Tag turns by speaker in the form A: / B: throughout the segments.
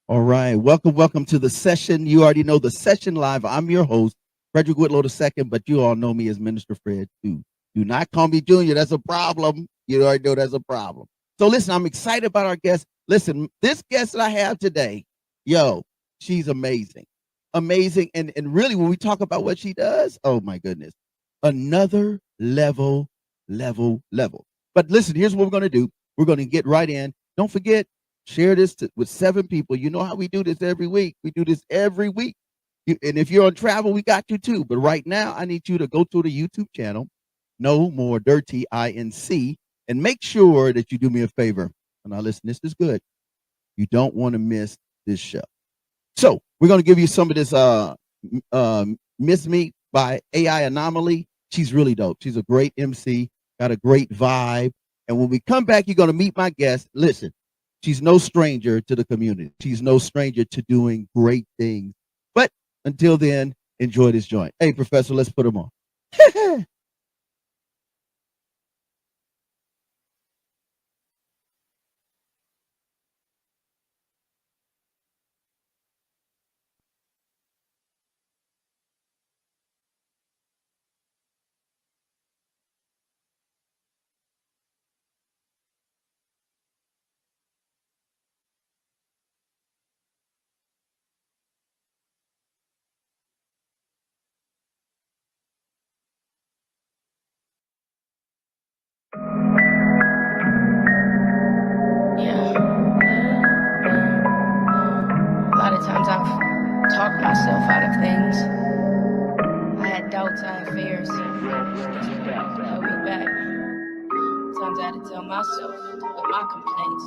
A: All right. Welcome to the session. You already know the session live. I'm your host, Frederick Whitlow II, but you all know me as Minister Fred too. Do not call me Junior. That's a problem. You already know that's a problem. So listen, I'm excited about our guest. Listen, this guest that I have today, she's amazing. Amazing. And really, when we talk about what she does, oh my goodness, another level. But listen, here's what we're going to do. We're going to get right in. Don't forget, share this with 7 people. You know how we do this every week. We do this every week. And if you're on travel, we got you too. But right now, I need you to go to the YouTube channel, NoMoreDirtyInc, and make sure that you do me a favor. And now listen, this is good. You don't want to miss this show. So we're going to give you some of this Miss Me by AI Anomaly. She's really dope. She's a great MC, got a great vibe. And when we come back, you're going to meet my guest. Listen, she's no stranger to the community. She's no stranger to doing great things. But until then, enjoy this joint. Hey, Professor, let's put them on.
B: A lot of times I've talked myself out of things. I had doubts, I had fears. Held me back. Sometimes I had to tell myself with my complaints,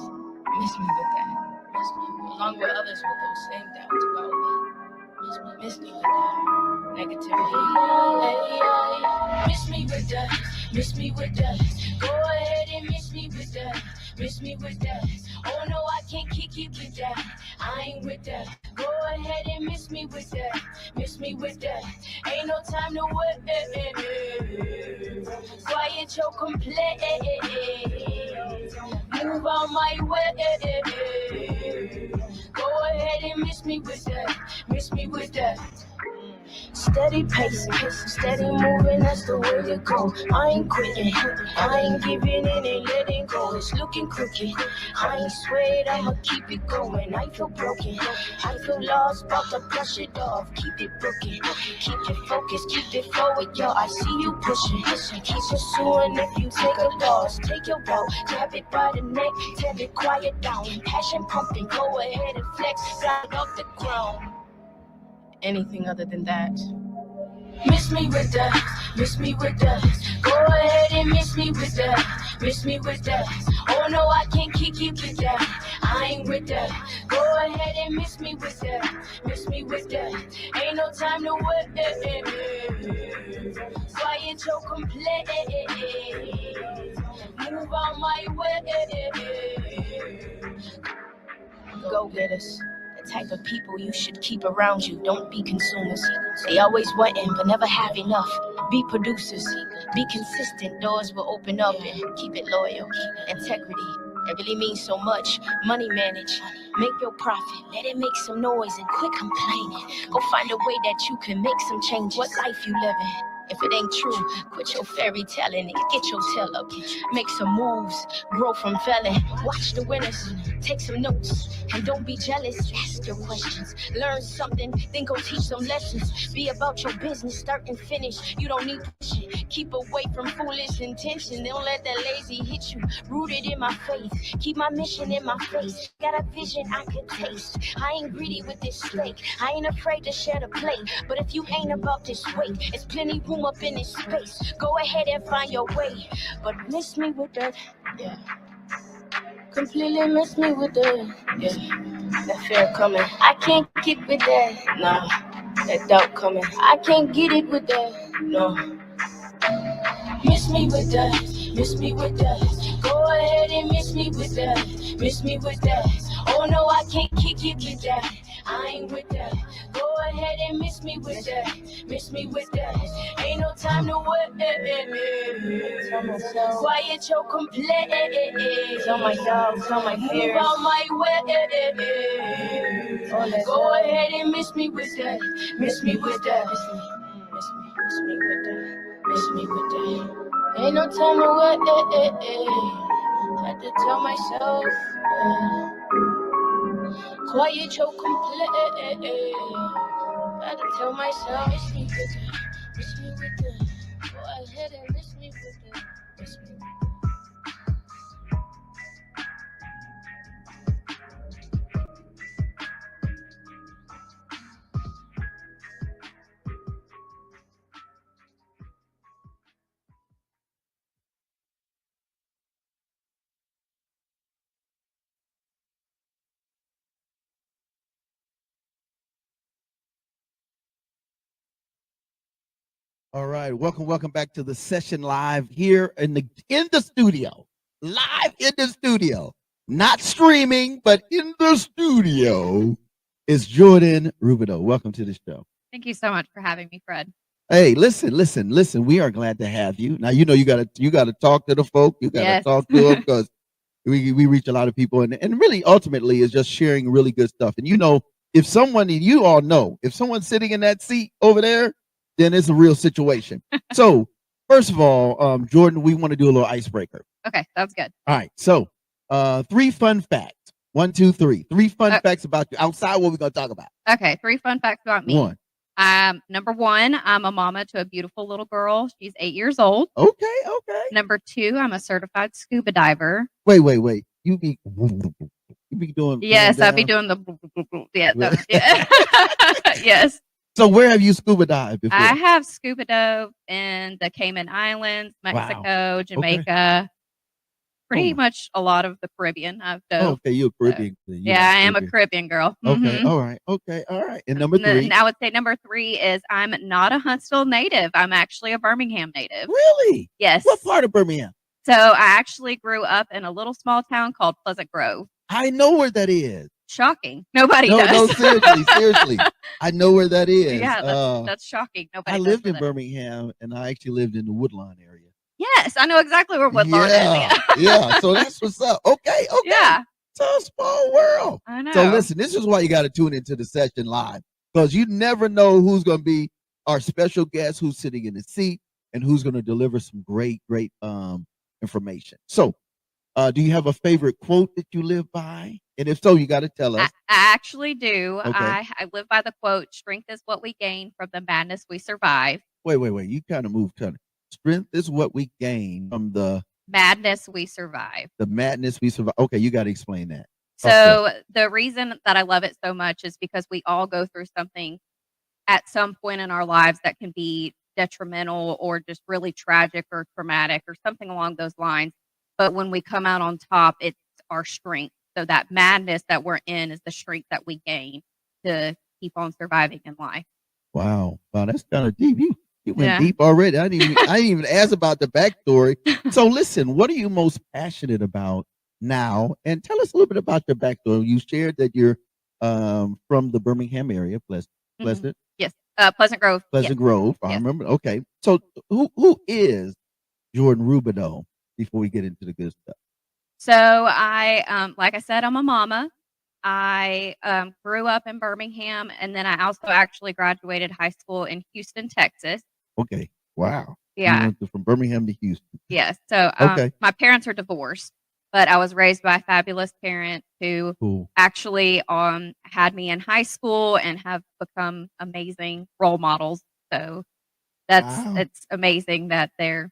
B: miss me with that. Miss me, along with others with those same doubts about me. Miss me with that. Negativity. Miss me with that. Miss me with that. Go ahead and miss me with that. Miss me with that. Oh no, I can't kick it with that. I ain't with that. Go ahead and miss me with that. Miss me with that. Ain't no time to wait. Quiet your complaint. Move on my way. Go ahead and miss me with that. Miss me with that. Steady pacing, steady moving, that's the way to go. I ain't quitting, I ain't giving in and letting go. It's looking crooked, I ain't swayed, I'ma keep it going. I feel broken, I feel lost, about to brush it off. Keep it broken, keep it focused, keep it forward, yo. I see you pushing, keep pursuing. If you take a loss, take your route, grab it by the neck, tell it quiet down. Passion pumping, go ahead and flex, fly it off the ground. Anything other than that. Miss me with that, miss me with that. Go ahead and miss me with that, miss me with that. Oh no, I can't kick it with that. I ain't with that. Go ahead and miss me with that, miss me with that. Ain't no time to wait. Quiet your complaint. Move on my way. Go get us. The type of people you should keep around you. Don't be consumers. They always wanting but never have enough. Be producers. Be consistent. Doors will open up and keep it loyal. Integrity. It really means so much. Money manage. Make your profit. Let it make some noise and quit complaining. Go find a way that you can make some changes. What life you living? If it ain't true, quit your fairy telling it. Get your tail up. Make some moves. Grow from failing. Watch the winners. Take some notes. And don't be jealous. Ask your questions. Learn something. Then go teach some lessons. Be about your business. Start and finish. You don't need pushing. Keep away from foolish intention. Don't let that lazy hit you. Rooted in my faith. Keep my mission in my face. Got a vision I could taste. I ain't greedy with this steak. I ain't afraid to share the plate. But if you ain't about this weight, it's plenty room up in this space. Go ahead and find your way. But miss me with that. Yeah. Completely miss me with that. Yeah. That fear coming. I can't get with that. Nah. That doubt coming. I can't get it with that. No. Miss me with that. Miss me with that. Go ahead and miss me with that. Miss me with that. Oh no, I can't kick it with that. I ain't with that. Go ahead and miss me with that. Miss me with that. Ain't no time to wait. Tell myself. Quiet your complaints. Tell myself. Tell my fears. Move out my way. Go ahead and miss me with that. Miss me with that. Miss me with that. Miss me with that. Ain't no time to wait. Had to tell myself. Quiet your complaints. Had to tell myself. Miss me with that. Miss me with that. Go ahead and miss me with that. Miss me with that.
A: All right, welcome back to the session live here in the studio, live in the studio, not streaming, but in the studio is Jordan Rubidoux. Welcome to the show.
C: Thank you so much for having me, Fred.
A: Hey, listen. We are glad to have you. Now you know you gotta talk to the folk. You gotta
C: Yes.
A: talk to them because we reach a lot of people, and really ultimately is just sharing really good stuff. And you know, if someone's sitting in that seat over there, then it's a real situation. So first of all, Jordan, we want to do a little icebreaker.
C: Okay, sounds good.
A: All right. So 3 fun facts. 1, 2, 3. 3 fun facts about you outside what we're gonna talk about.
C: Okay, 3 fun facts about me.
A: 1.
C: Number 1, I'm a mama to a beautiful little girl. She's 8 years old.
A: Okay.
C: Number 2, I'm a certified scuba diver.
A: Wait. You be doing
C: Yes, I'll be
A: down?
C: doing yeah. Yes.
A: So where have you scuba dived before?
C: I have scuba dove in the Cayman Islands, Mexico, Jamaica, pretty much a lot of the Caribbean I've dove.
A: Okay, you're a Caribbean.
C: Yeah, I am a Caribbean girl.
A: Okay,
C: Mhm.
A: all right. And number 3.
C: And I would say number 3 is I'm not a Huntsville native. I'm actually a Birmingham native.
A: Really?
C: Yes.
A: What part of Birmingham?
C: So I actually grew up in a little small town called Pleasant Grove.
A: I know where that is.
C: Shocking. Nobody
A: No,
C: does.
A: seriously. I know where that is.
C: Yeah, that's shocking. Nobody
A: I
C: does
A: lived
C: with
A: in
C: it.
A: Birmingham, and I actually lived in the Woodlawn area.
C: Yes, I know exactly where Woodlawn is.
A: Yeah. So that's what's up. Okay.
C: Yeah,
A: It's a small world.
C: I know.
A: So listen, this is why you got to tune into the session live, because you never know who's going to be our special guest, who's sitting in the seat, and who's going to deliver some great information. So, do you have a favorite quote that you live by? And if so, you got to tell us.
C: I actually do.
A: Okay.
C: I live by the quote, strength is what we gain from the madness we survive.
A: Wait. You kind of moved. Strength is what we gain from the
C: madness we survive.
A: The madness we survive. Okay, you got to explain that.
C: So the reason that I love it so much is because we all go through something at some point in our lives that can be detrimental or just really tragic or traumatic or something along those lines. But when we come out on top, it's our strength. So that madness that we're in is the strength that we gain to keep on surviving in life.
A: Wow, that's kind of deep. You went
C: Yeah.
A: deep already. I didn't even ask about the backstory. So listen, what are you most passionate about now? And tell us a little bit about your backstory. You shared that you're from the Birmingham area, Pleasant.
C: Yes, Pleasant Grove.
A: Pleasant Grove. I
C: Yes.
A: remember. Okay, so who is Jordan Rubidoux? Before we get into the good stuff.
C: So I, like I said, I'm a mama. I grew up in Birmingham, and then I also actually graduated high school in Houston, Texas.
A: Okay. Wow.
C: Yeah.
A: You went from Birmingham to Houston.
C: Yes. So
A: Okay.
C: my parents are divorced, but I was raised by fabulous parents who actually had me in high school and have become amazing role models. So it's amazing that they're,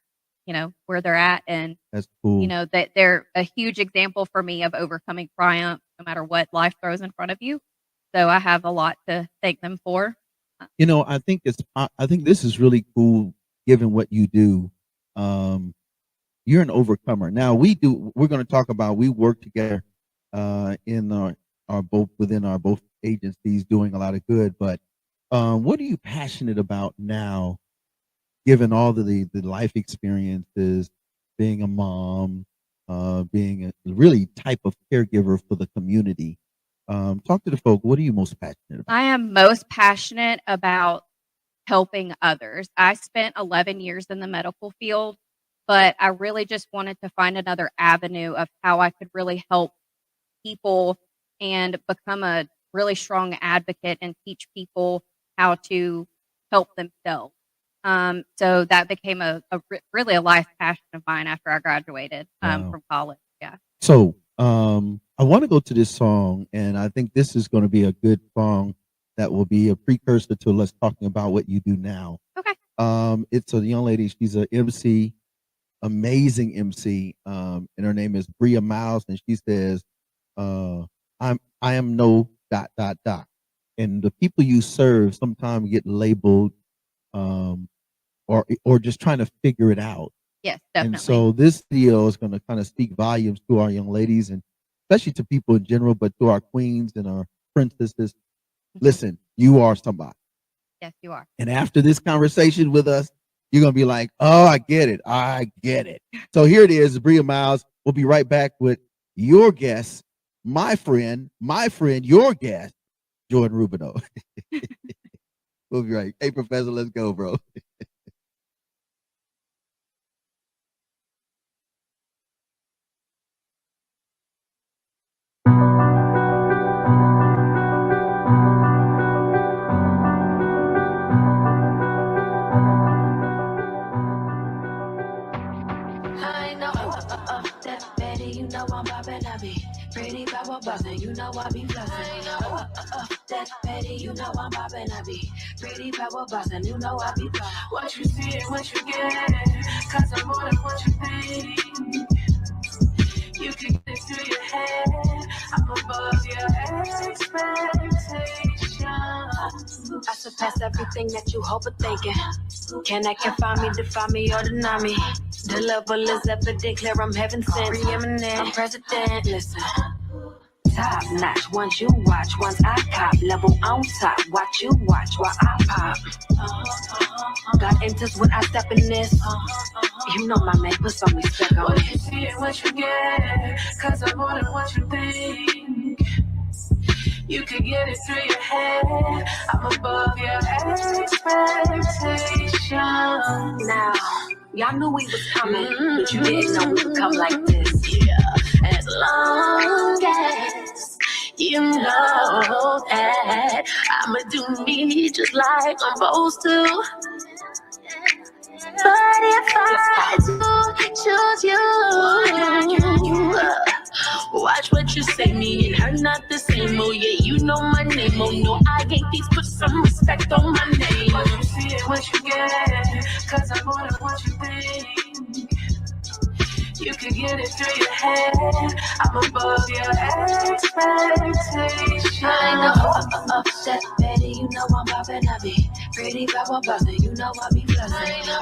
C: where they're at, and
A: that's cool.
C: That they're a huge example for me of overcoming triumph no matter what life throws in front of you. So I have a lot to thank them for.
A: I think this is really cool given what you do. You're an overcomer. Now we're going to talk about, we work together in our both agencies doing a lot of good, but what are you passionate about now, given all the life experiences, being a mom, being a really type of caregiver for the community? Talk to the folk. What are you most passionate about?
C: I am most passionate about helping others. I spent 11 years in the medical field, but I really just wanted to find another avenue of how I could really help people and become a really strong advocate and teach people how to help themselves. So that became really a life passion of mine after I graduated from college. Yeah.
A: So I want to go to this song, and I think this is going to be a good song that will be a precursor to us talking about what you do now.
C: Okay.
A: It's a young lady. She's an MC, amazing MC, and her name is Bria Miles, and she says, I am no ... And the people you serve sometimes get labeled, or just trying to figure it out.
C: Yes, definitely.
A: And so this video is going to kind of speak volumes to our young ladies, and especially to people in general, but to our queens and our princesses. Listen, you are somebody.
C: Yes, you are.
A: And after this conversation with us, you're going to be like, oh, I get it. I get it. So here it is, Bria Miles. We'll be right back with your guest, my friend, your guest, Jordan Rubino. We'll be right. Hey, Professor, let's go, bro.
B: I know that baby, you know I'm bobbing, I be pretty power buzzing, you know I be flossing. I know that baby, you know I'm bobbing, I be pretty power buzzing, you know I be flossing. What you see and what you get, cause I'm more than what you think. You can get it through your head, I'm above your expectations. I surpass everything that you hope or thinking. Can I confine me, define me, or deny me? The level is evident, clear, I'm heaven sent. Preeminent, I'm president. Listen, top notch. Once you watch, once I cop, level on top. Watch you watch while I pop. God enters when I step in this. You know my man, put some respect on it. What you see and what you get, cause I'm more than what you think. You could get it through your head, I'm above your expectations. Now, y'all knew we was coming, but you didn't know we would come like this. Yeah, as long as you know that I'ma do me just like I'm supposed to. But if I do choose you, watch what you say, me and her not the same. Oh yeah, you know my name. Oh no, I ain't these, put some respect on my name. What you see and what you get, cause I'm more than what you think. You could get it through your head, I'm above your expectations. I know that baby, you know I'm bobbing, I be pretty power buzzing, you know I be flossing. I know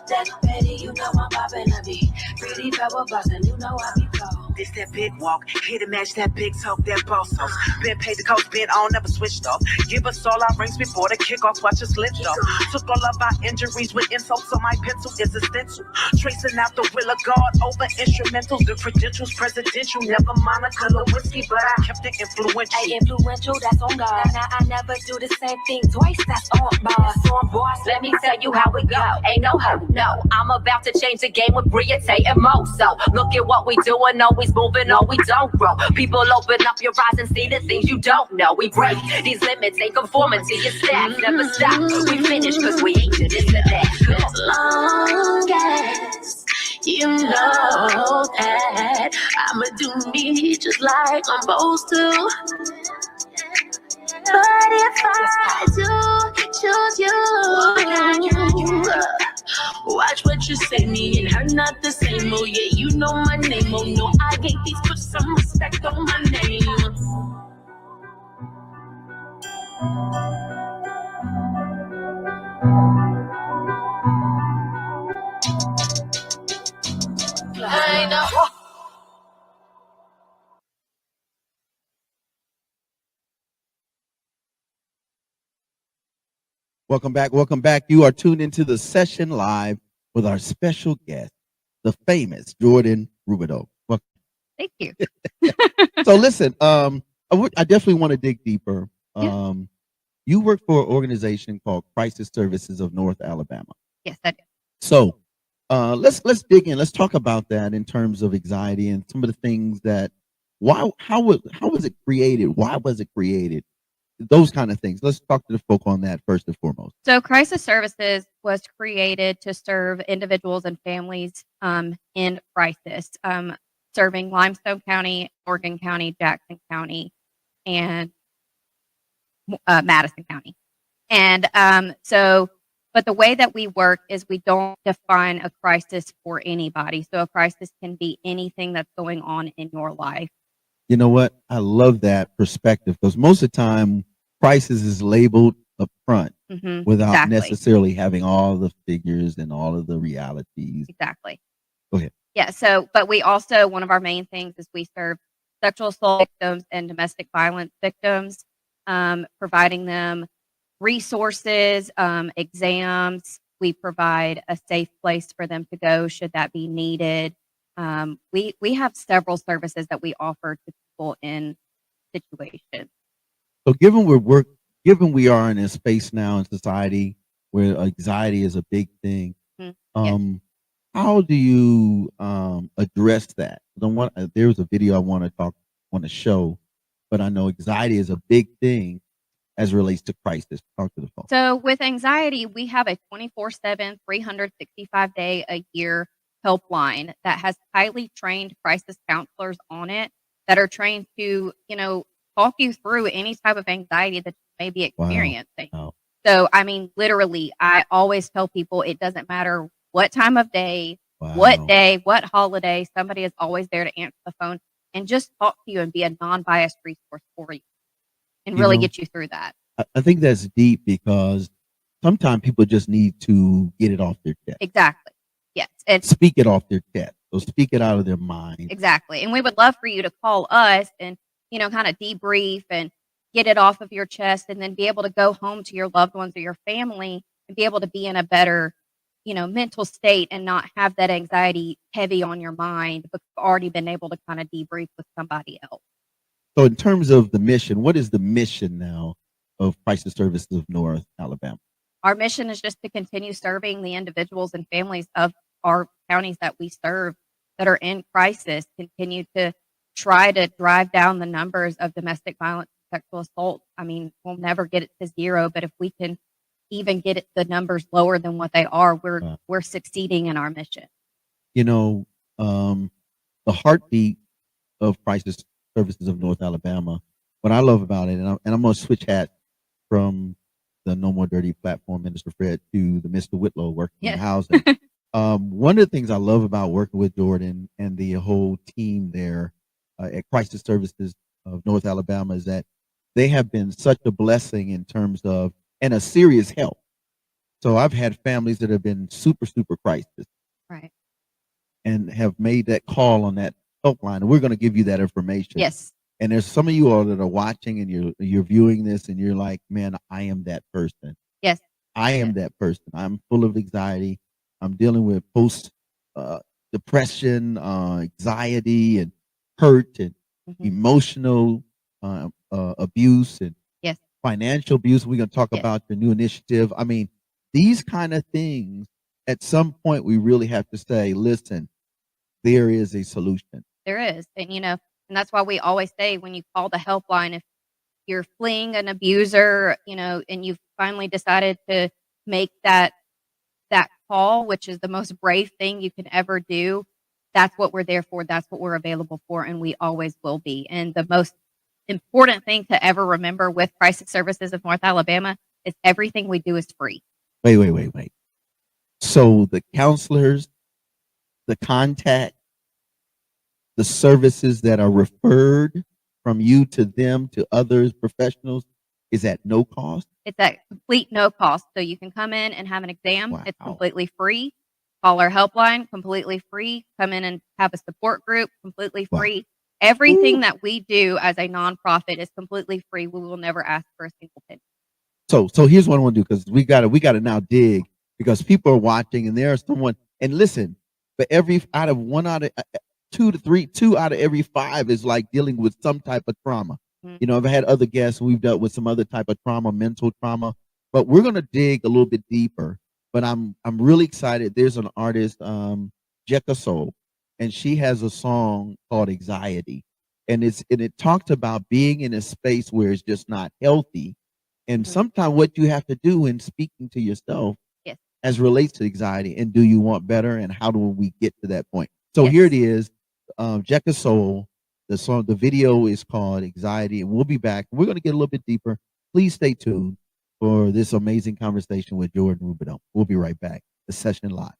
B: that baby, you know I'm bobbing, I be pretty power buzzing, you know I be flossing.
D: This that big walk, hit and match that big talk, that boss sauce. Been paid the coach, been on, never switched off. Give us all our rings before the kickoff, watch us lift off. Took all of our injuries with insults, so my pencil is a stencil. Tracing out the will of God over instrumentals, the credentials presidential. Never Monica Lewinsky, but I kept it influential.
B: Hey, influential, that's on God. Now I never do the same thing twice, that's on boss. On boss, let me tell you how we go. Ain't no hurry, no. I'm about to change the game with Bria, Tay, and Mo. So look at what we doing, always moving, or we don't grow. People open up your eyes and see the things you don't know. We break these limits, ain't conforming to your stats. Never stop, we finish cause we ain't to this and that. As long as you know that I'ma do me just like I'm supposed to. But if I do choose you, watch what you say, me and her not the same. Oh yeah, you know my name. Oh no, I ain't these, put some respect on my name. I know.
A: Welcome back. Welcome back. You are tuned into the session live with our special guest, the famous Jordan Rubino. Welcome.
C: Thank you.
A: So listen, I definitely want to dig deeper.
C: Yeah.
A: You work for an organization called Crisis Services of North Alabama.
C: Yes, I do.
A: So let's dig in. Let's talk about that in terms of anxiety and some of the things that how was it created? Why was it created? Those kind of things. Let's talk to the folk on that first and foremost.
C: So, Crisis Services was created to serve individuals and families in crisis, serving Limestone County, Morgan County, Jackson County, and Madison County. And but the way that we work is we don't define a crisis for anybody. So, a crisis can be anything that's going on in your life.
A: You know what? I love that perspective because most of the time, crisis is labeled up front without
C: Exactly.
A: necessarily having all the figures and all of the realities.
C: Exactly.
A: Go ahead.
C: Yeah. So, but we also, one of our main things is we serve sexual assault victims and domestic violence victims, providing them resources, exams. We provide a safe place for them to go should that be needed. We have several services that we offer to people in situations.
A: So given we are in a space now in society where anxiety is a big thing,
C: Yes.
A: how do you address that? There's a video I want to show, but I know anxiety is a big thing as it relates to crisis. Talk to the phone.
C: So with anxiety, we have a 24/7, 365-day a year helpline that has highly trained crisis counselors on it that are trained to, talk you through any type of anxiety that you may be experiencing.
A: Wow.
C: So, I mean, literally, I always tell people it doesn't matter what time of day,
A: Wow.
C: what day, what holiday, somebody is always there to answer the phone and just talk to you and be a non-biased resource for you and really get you through that.
A: I think that's deep because sometimes people just need to get it off their chest.
C: Exactly. Yes. And
A: speak it off their chest. So speak it out of their mind.
C: Exactly. And we would love for you to call us and, kind of debrief and get it off of your chest and then be able to go home to your loved ones or your family and be able to be in a better, mental state and not have that anxiety heavy on your mind, but you've already been able to kind of debrief with somebody else.
A: So in terms of the mission, what is the mission now of Crisis Services of North Alabama?
C: Our mission is just to continue serving the individuals and families of our counties that we serve that are in crisis, continue to try to drive down the numbers of domestic violence and sexual assault. I mean, we'll never get it to zero, but if we can even get the numbers lower than what they are, we're succeeding in our mission.
A: The heartbeat of Crisis Services of North Alabama, what I love about it, and I'm going to switch hats from the No More Dirty platform, Minister Fred, to the Mr. Whitlow working in housing. One of the things I love about working with Jordan and the whole team there at Crisis Services of North Alabama is that they have been such a blessing in terms of, and a serious help. So I've had families that have been super, super crisis.
C: Right.
A: And have made that call on that helpline. And we're going to give you that information.
C: Yes.
A: And there's some of you all that are watching and you're viewing this and you're like, man, I am that person.
C: Yes.
A: I am that person. I'm full of anxiety. I'm dealing with post depression, anxiety, and hurt, and emotional abuse, and financial abuse. We're going to talk about your new initiative. I mean, these kind of things, at some point, we really have to say, listen, there is a solution.
C: There is. And, and that's why we always say when you call the helpline, if you're fleeing an abuser, and you've finally decided to make that call, which is the most brave thing you can ever do, that's what we're there for. That's what we're available for. And we always will be. And the most important thing to ever remember with Crisis Services of North Alabama is everything we do is free.
A: Wait. So the counselors, the contact, the services that are referred from you to them, to others, professionals, is at no cost?
C: It's at complete no cost. So you can come in and have an exam.
A: Wow.
C: It's completely free. Call our helpline, completely free. Come in and have a support group, completely free. Everything that we do as a nonprofit is completely free. We will never ask for a single penny.
A: So here's what I want to do, because we got to now dig, because people are watching and there's someone, and listen, but two out of every five is like dealing with some type of trauma. You know, I've had other guests, we've dealt with some other type of trauma, mental trauma, but we're going to dig a little bit deeper. But I'm really excited. There's an artist, Jekka Soul, and she has a song called Anxiety. And it talks about being in a space where it's just not healthy. And sometimes what you have to do in speaking to yourself as relates to anxiety, and do you want better, and how do we get to that point? So here it is, Jekka Soul. The video is called Anxiety, and we'll be back. We're going to get a little bit deeper. Please stay tuned for this amazing conversation with Jordan Rubino. We'll be right back. The session live.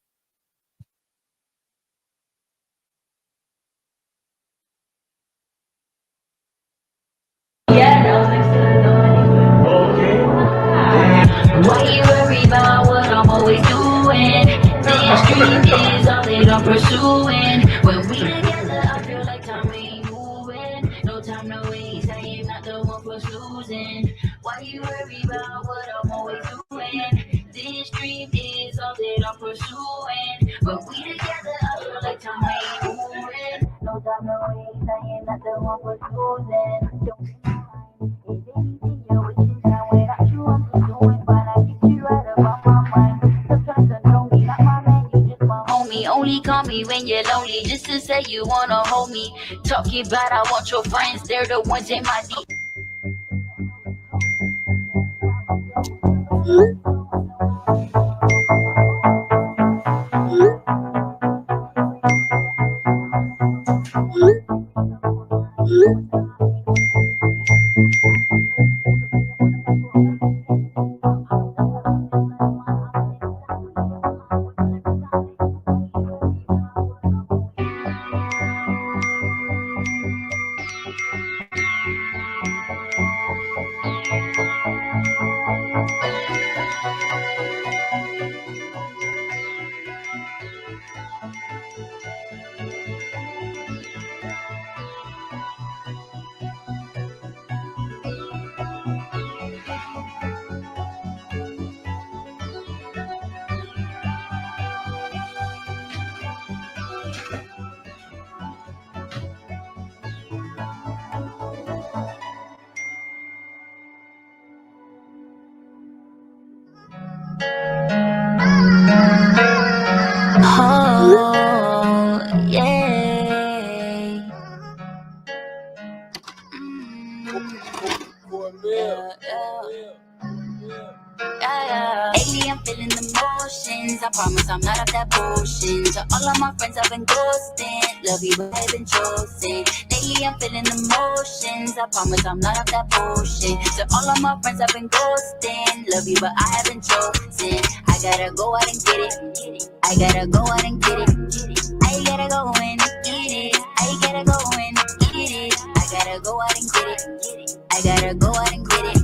B: Why you worry about what I'm always doing? This dream is all that I'm pursuing. When we together, I feel like time ain't moving. No time to waste, I am not the one for losing. Why you worry about what I'm always doing? This dream is all that I'm pursuing. When we together, I feel like time ain't moving. No time to waste, I am not the one for losing. Don't be anything you're wishing that without you I'm doing, but I keep you right about my mind. Sometimes I know me, not my man, you just my homie. Only call me when you're lonely, just to say you wanna hold me. Talking about I want your friends, they're the ones in my deep. Oh, yeah. Lately I'm feeling emotions. I promise I'm not of that bullshit. To all of my friends I've been ghosting. Love you but I've been chosen. Lately I'm feeling emotions. I promise I'm not of that bullshit. To all of my friends I've been ghosting. Love you but I haven't chosen. I gotta go out and get it. I gotta go out and get it. I gotta go and get it. I gotta go and get it. I gotta go out and get it. I gotta go out and get it.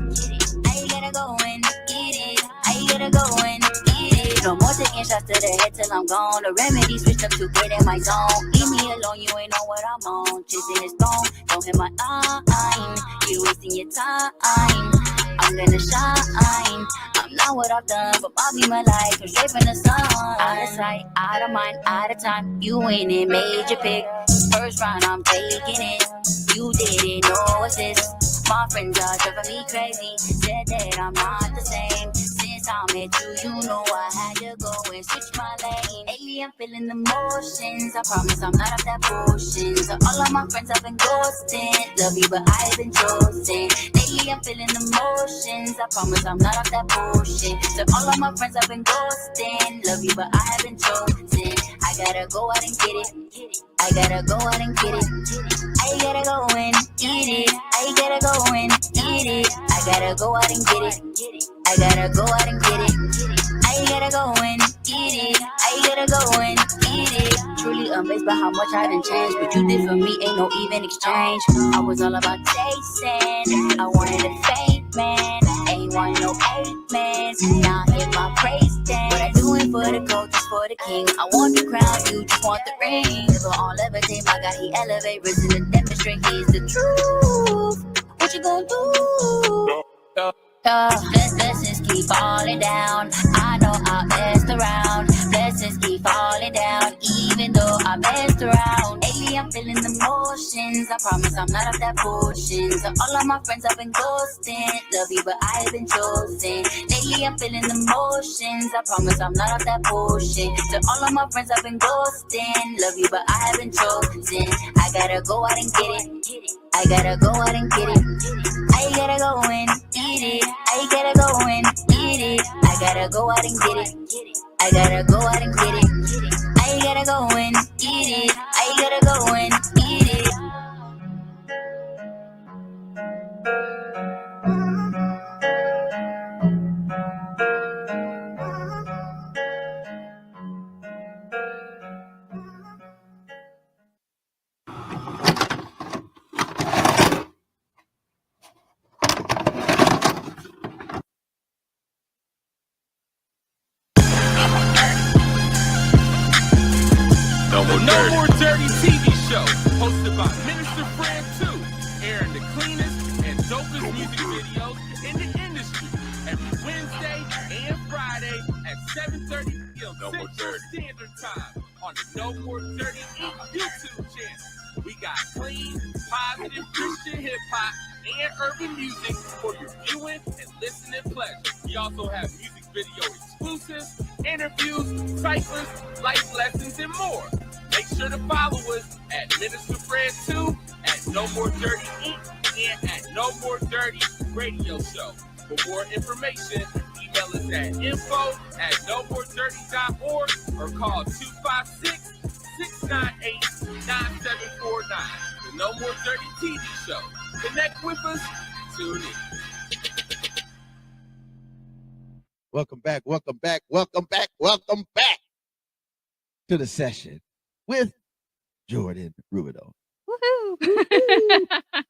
B: I gotta go and get it. I gotta go and get it. No more taking shots to the head till I'm gone. The remedy switched up to get in my zone. Leave me alone, you ain't know what I'm on. Chasing this stone, don't hit my line. You wasting your time. I'm gonna shine. I'm not what I've done, but I'll be my life. I'm straight from the sun. Out of sight, out of mind, out of time. You ain't it, made your pick. First round, I'm taking it. You didn't know assist. My friends are driving me crazy. Said that I'm not the same. Since I met you, you know I had to go and switch my lane. Lately I'm feeling emotions. I promise I'm not of that bullshit. So all of my friends I've been ghosting. Love you but I've been chosen. Lately I'm feeling emotions. I promise I'm not of that bullshit. So all of my friends I've been ghosting. Love you but I haven't chosen. I gotta go out and get it. I gotta go out and get it. I gotta go and get it. I gotta go and get it. I gotta go out and get it. I gotta go out and get it. I gotta go and get it. I gotta go and get it. Truly amazed by how much I done changed. What you did for me ain't no even exchange. I was all about chasing. I wanted a fake man. Ain't want no hate man. Now I hear my praise dance. What I do it for the coach, is for the king. I want the crown, you just want the ring. Never on levitate, my God, he elevate. Risen to demonstrate he's the truth. What you gonna do? Blessings keep falling down. I know I messed around. Blessings keep falling down. Even though I messed around. Lately Lately I'm feeling emotions. I promise I'm not off that bullshit. So all of my friends I've been ghosting. Love you, but I have been chosen. Lately I'm feeling emotions. I promise I'm not off that bullshit. So all of my friends I've been ghosting. Love you, but I have been chosen. I gotta go out and get it. I gotta go out and get it. I gotta go and eat it. I gotta go and eat it. I gotta go out and get it. I gotta go out and get it. I gotta go and eat it. I gotta go and eat it.
E: The No More Dirty TV show, hosted by Minister Fred 2, airing the cleanest and dopest music videos in the industry every Wednesday and Friday at 7:30 p.m. Central Standard Time on the No More Dirty Inc. YouTube channel. We got clean, positive Christian hip hop and urban music for your viewing and listening pleasure. We also have music video exclusives, interviews, cyclists, life lessons, and more. Make sure to follow us at Minister Fred 2, at No More Dirty Inc., and at No More Dirty Radio Show. For more information, email us at info@nomoredirty.org or call 256-698-9749. The No More Dirty TV show. Connect with us. Tune in.
A: Welcome back to the session with Jordan Rubido.
C: Woohoo!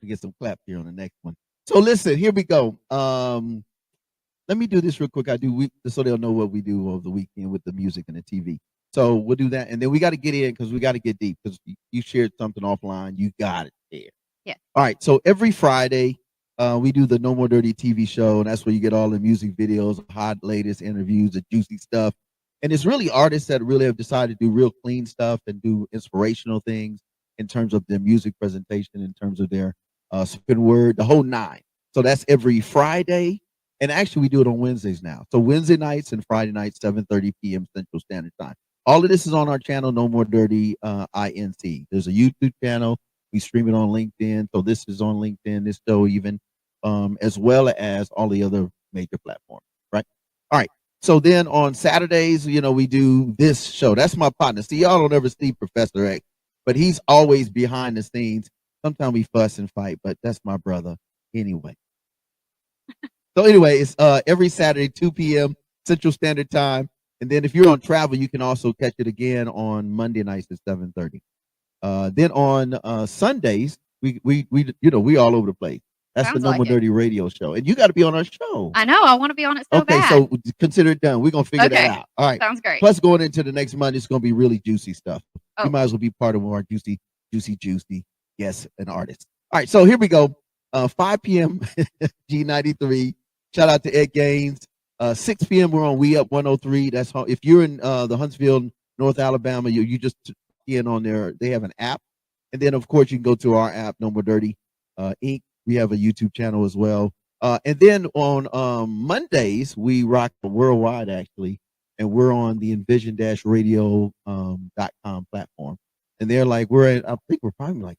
A: We get some claps here on the next one. So listen, here we go. Let me do this real quick. I do so they'll know what we do over the weekend with the music and the TV. So we'll do that, and then we got to get in because we got to get deep because you shared something offline. You got it there.
C: Yeah.
A: All right. So every Friday, we do the No More Dirty TV show, and that's where you get all the music videos, hot latest interviews, the juicy stuff. And it's really artists that really have decided to do real clean stuff and do inspirational things in terms of their music presentation, in terms of their spoken word, the whole nine. So that's every Friday. And actually, we do it on Wednesdays now. So Wednesday nights and Friday nights, 7:30 p.m. Central Standard Time. All of this is on our channel, No More Dirty INC. There's a YouTube channel. We stream it on LinkedIn. So this is on LinkedIn, this show even, as well as all the other major platforms, right? All right. So then on Saturdays, we do this show. That's my partner. See, y'all don't ever see Professor X, but he's always behind the scenes. Sometimes we fuss and fight, but that's my brother anyway. So anyway, it's every Saturday, 2 p.m. Central Standard Time. And then if you're on travel, you can also catch it again on Monday nights at 7:30. Then on Sundays, we all over the place. That's
C: Sounds
A: the No
C: like
A: More
C: it.
A: Dirty Radio Show. And you got to be on our show.
C: I know. I want to be on it so
A: Okay,
C: bad.
A: so consider it done. We're going to figure
C: Okay.
A: that out. All right.
C: Sounds great.
A: Plus, going into the next month, it's going to be really juicy stuff.
C: Oh.
A: You might as well be part of our juicy. Yes, an artist. All right, so here we go. 5 p.m. G93. Shout out to Ed Gaines. 6 p.m. we're on We Up 103. That's how, if you're in the Huntsville, North Alabama, you just in on there. They have an app, and then of course you can go to our app, No More Dirty Inc. We have a YouTube channel as well. And then on Mondays we rock worldwide actually, and we're on the envision-radio.com platform. And they're like I think we're probably like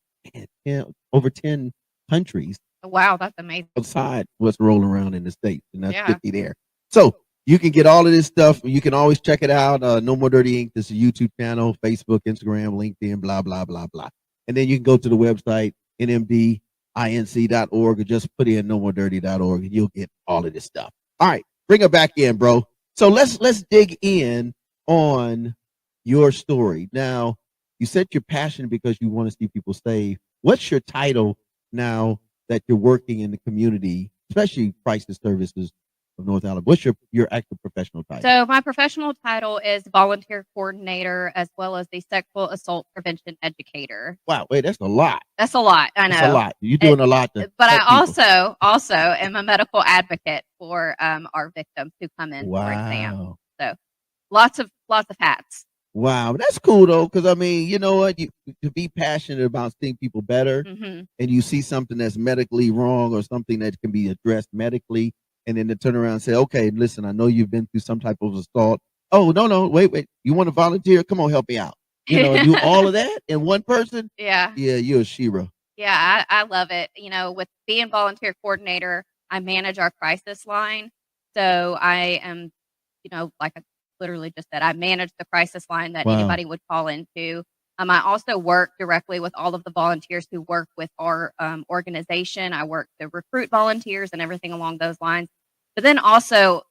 A: over 10 countries.
C: Wow, that's amazing.
A: Outside what's rolling around in the States, and that's
C: Yeah.
A: 50 there. So you can get all of this stuff. You can always check it out. No More Dirty Inc. This is a YouTube channel, Facebook, Instagram, LinkedIn, blah, blah, blah, blah. And then you can go to the website, nmdinc.org, or just put in nomoredirty.org, and you'll get all of this stuff. All right, bring it back in, bro. So let's dig in on your story. Now, you said you're passionate because you want to see people saved. What's your title now that you're working in the community, especially crisis services of North Alabama? What's your actual professional title?
C: So my professional title is volunteer coordinator, as well as the sexual assault prevention educator.
A: Wow, wait, that's a lot.
C: That's a lot. I know.
A: That's a lot. You're doing a lot.
C: But I also am a medical advocate for our victims who come in for exam.
A: Wow.
C: So lots of hats.
A: Wow, that's cool though, because I mean, you know what? You to be passionate about seeing people better,
C: Hmm.
A: and you see something that's medically wrong or something that can be addressed medically, and then to turn around and say, "Okay, listen, I know you've been through some type of assault. Oh, no, wait, you want to volunteer? Come on, help me out." You know, and do all of that in one person.
C: Yeah.
A: Yeah, you're a Shira.
C: Yeah, I love it. With being volunteer coordinator, I manage our crisis line. So I am, like I literally just said, I manage the crisis line that
A: Wow.
C: anybody would call into. I also work directly with all of the volunteers who work with our organization. I work to recruit volunteers and everything along those lines. But then also,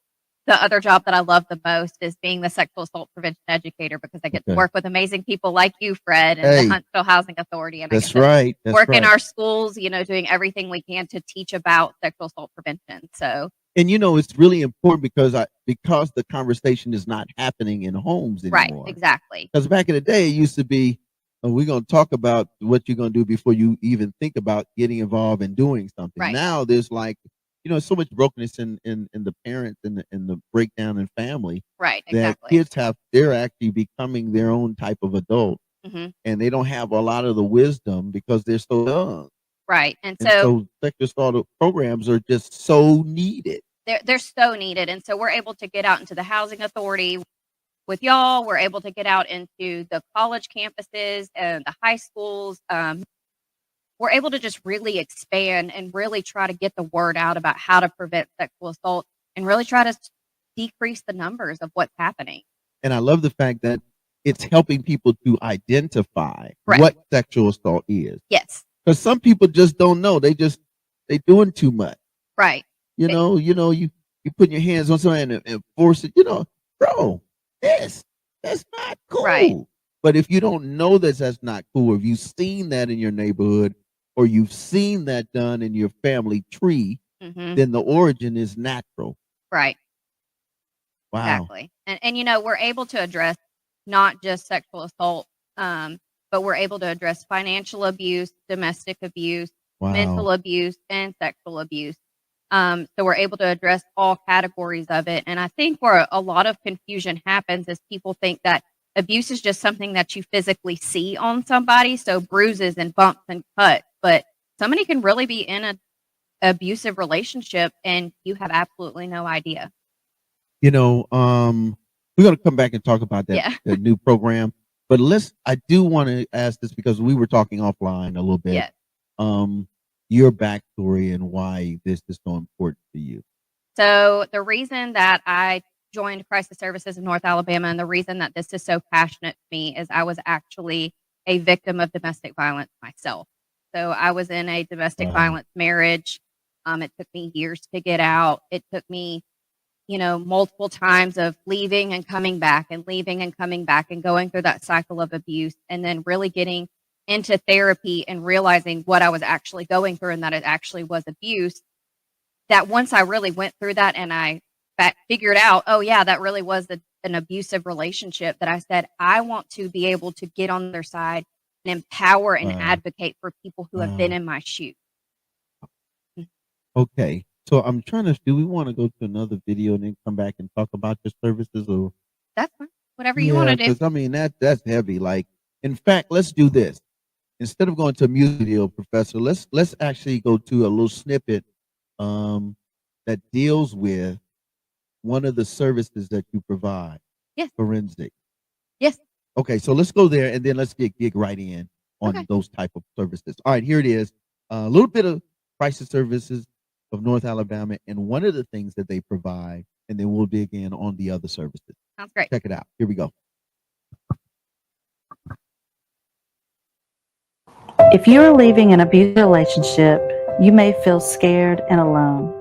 C: the other job that I love the most is being the sexual assault prevention educator, because I get to
A: Okay.
C: work with amazing people like you, Fred, and
A: Hey.
C: the Huntsville Housing Authority. And I
A: That's
C: get to
A: right. That's
C: work in
A: right.
C: our schools, doing everything we can to teach about sexual assault prevention. So,
A: And it's really important because the conversation is not happening in homes
C: right,
A: anymore.
C: exactly.
A: Because back in the day, it used to be, we're going to talk about what you're going to do before you even think about getting involved and doing something.
C: Right.
A: Now there's like, so much brokenness in the parents and the breakdown in family
C: Right,
A: that
C: exactly.
A: kids they're actually becoming their own type of adult,
C: Hmm.
A: and they don't have a lot of the wisdom because they're so young.
C: Right. And
A: And
C: so
A: so sexual assault programs are just so needed.
C: they're so needed. And so we're able to get out into the housing authority with y'all. We're able to get out into the college campuses and the high schools. We're able to just really expand and really try to get the word out about how to prevent sexual assault and really try to decrease the numbers of what's happening.
A: And I love the fact that it's helping people to identify
C: Right.
A: what sexual assault is.
C: Yes.
A: Because some people just don't know. They doing too much.
C: Right.
A: You put your hands on somebody and force it. Bro, that's not cool.
C: Right.
A: But if you don't know that's not cool, or if you've seen that in your neighborhood, or you've seen that done in your family tree,
C: Hmm.
A: then the origin is natural.
C: Right.
A: Wow.
C: Exactly. And we're able to address not just sexual assault, but we're able to address financial abuse, domestic abuse, mental
A: Wow.
C: abuse, and sexual abuse. So we're able to address all categories of it. And I think where a lot of confusion happens is people think that abuse is just something that you physically see on somebody. So bruises and bumps and cuts, but somebody can really be in an abusive relationship and you have absolutely no idea.
A: We're going to come back and talk about that,
C: Yeah.
A: that new program. But I do want to ask this because we were talking offline a little bit.
C: Yeah.
A: Your backstory and why this is so important to you.
C: So the reason that I joined Crisis Services in North Alabama and the reason that this is so passionate to me is I was actually a victim of domestic violence myself. So I was in a domestic violence marriage. It took me years to get out. It took me, multiple times of leaving and coming back and leaving and coming back and going through that cycle of abuse, and then really getting into therapy and realizing what I was actually going through and that it actually was abuse. That once I really went through that and I figured out, oh yeah, that really was an abusive relationship, that I said, I want to be able to get on their side and empower and advocate for people who have been in my shoes.
A: Okay. So I'm trying to, do we want to go to another video and then come back and talk about your services, or?
C: That's fine. Whatever you want to do.
A: Because I mean, that's heavy. Like, in fact, let's do this. Instead of going to a music video, Professor, let's actually go to a little snippet that deals with one of the services that you provide.
C: Yes.
A: Forensic.
C: Yes.
A: Okay, so let's go there and then let's get right in on those type of services. All right, here it is. A little bit of Crisis Services of North Alabama and one of the things that they provide, and then we'll dig in on the other services.
C: Sounds great.
A: Check it out. Here we go.
F: If you are leaving an abusive relationship, you may feel scared and alone,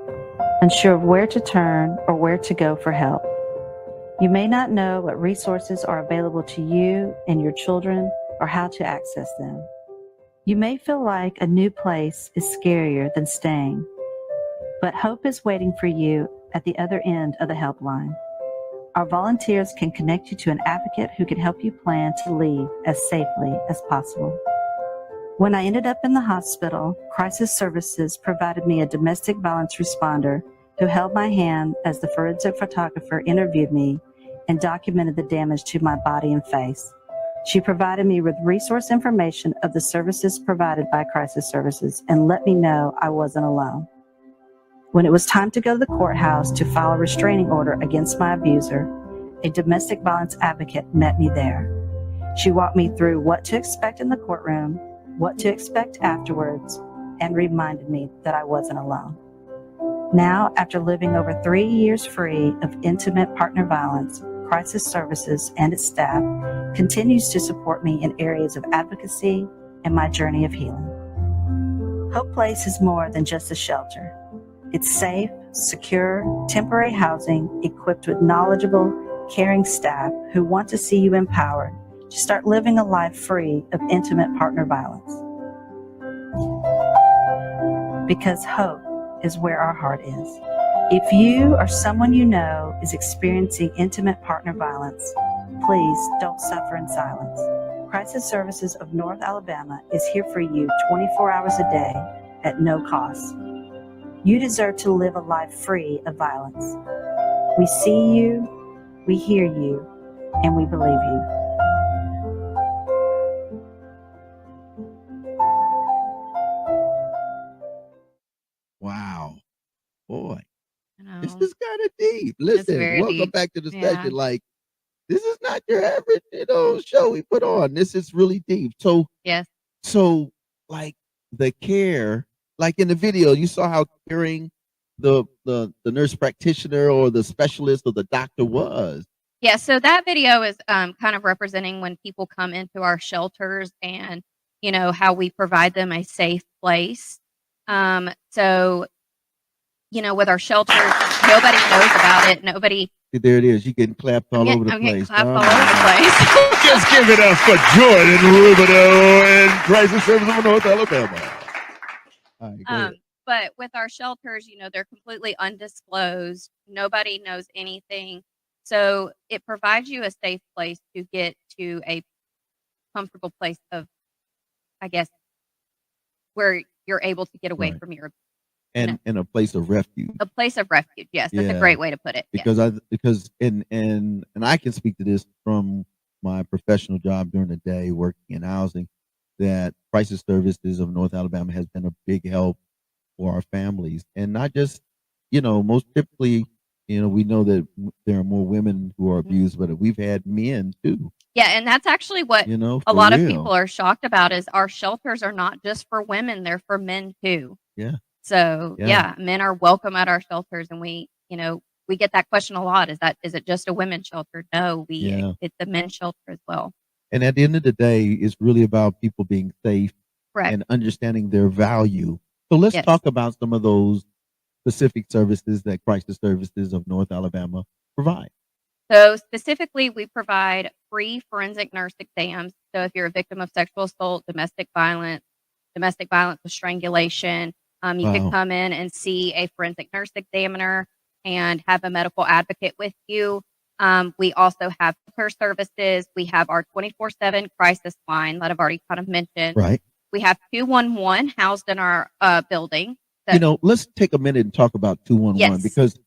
F: unsure of where to turn or where to go for help. You may not know what resources are available to you and your children or how to access them. You may feel like a new place is scarier than staying, but hope is waiting for you at the other end of the helpline. Our volunteers can connect you to an advocate who can help you plan to leave as safely as possible. When I ended up in the hospital, Crisis Services provided me a domestic violence responder who held my hand as the forensic photographer interviewed me and documented the damage to my body and face. She provided me with resource information of the services provided by Crisis Services and let me know I wasn't alone. When it was time to go to the courthouse to file a restraining order against my abuser, a domestic violence advocate met me there. She walked me through what to expect in the courtroom, what to expect afterwards, and reminded me that I wasn't alone. Now, after living over 3 years free of intimate partner violence, Crisis Services and its staff continues to support me in areas of advocacy and my journey of healing. Hope Place is more than just a shelter. It's safe, secure, temporary housing equipped with knowledgeable, caring staff who want to see you empowered to start living a life free of intimate partner violence. Because hope is where our heart is. If you or someone you know is experiencing intimate partner violence, please don't suffer in silence. Crisis Services of North Alabama is here for you 24 hours a day at no cost. You deserve to live a life free of violence. We see you, we hear you, and we believe you.
A: Wow. Boy,
C: I
A: this
C: know.
A: is kind of deep. Listen,
C: very
A: welcome
C: deep.
A: back to the
C: Yeah.
A: session. Like, this is not your average, show we put on. This is really deep. So,
C: Yes.
A: like the care, like in the video, you saw how caring the nurse practitioner or the specialist or the doctor was.
C: Yeah, so that video is kind of representing when people come into our shelters and, how we provide them a safe place. So, with our shelters, nobody knows about it. Nobody.
A: There it is. You getting clapped all over the
C: I'm getting
A: place.
C: clapped
A: Oh,
C: all
A: my
C: over the
A: God.
C: place.
A: Just give it up for Jordan Rubino and Crisis Services of North Alabama. All right, go ahead.
C: But with our shelters, they're completely undisclosed. Nobody knows anything. So it provides you a safe place to get to a comfortable place of, I guess, where you're able to get away
A: Right.
C: from your
A: And in a place of refuge.
C: a place of refuge. Yes, that's a great way to put it. Yes.
A: Because and I can speak to this from my professional job during the day working in housing, that Crisis Services of North Alabama has been a big help for our families, and not just most typically we know that there are more women who are abused, but we've had men too.
C: Yeah, and that's actually what
A: For
C: a lot of
A: real.
C: people are shocked about is our shelters are not just for women, they're for men too.
A: Yeah.
C: So
A: Yeah.
C: men are welcome at our shelters, and we get that question a lot. Is it just a women's shelter? No, it's a men's shelter as well.
A: And at the end of the day, it's really about people being safe
C: Correct.
A: and understanding their value. So let's
C: Yes.
A: talk about some of those specific services that Crisis Services of North Alabama provide.
C: So specifically, we provide free forensic nurse exams. So if you're a victim of sexual assault, domestic violence with strangulation, you
A: Wow.
C: can come in and see a forensic nurse examiner and have a medical advocate with you. We also have care services. We have our 24/7 crisis line that I've already kind of mentioned.
A: Right.
C: We have 211 housed in our building. So,
A: Let's take a minute and talk about 211
C: Yes.
A: because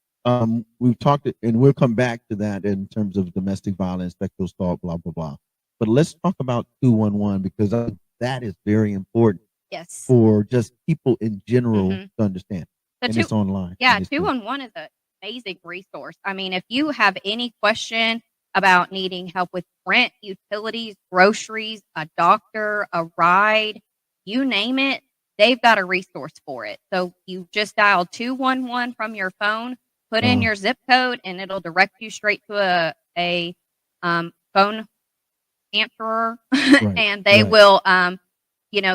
A: we've talked, and we'll come back to that in terms of domestic violence, sexual assault, blah, blah, blah. But let's talk about 211 because I think that is very important
C: yes.
A: for just people in general
C: Mhm.
A: to understand.
C: So
A: And it's online.
C: Yeah,
A: And it's free.
C: 211 is an amazing resource. I mean, if you have any question about needing help with rent, utilities, groceries, a doctor, a ride, you name it, they've got a resource for it. So you just dial 211 from your phone, put in your zip code, and it'll direct you straight to a phone answerer, and they
A: right.
C: will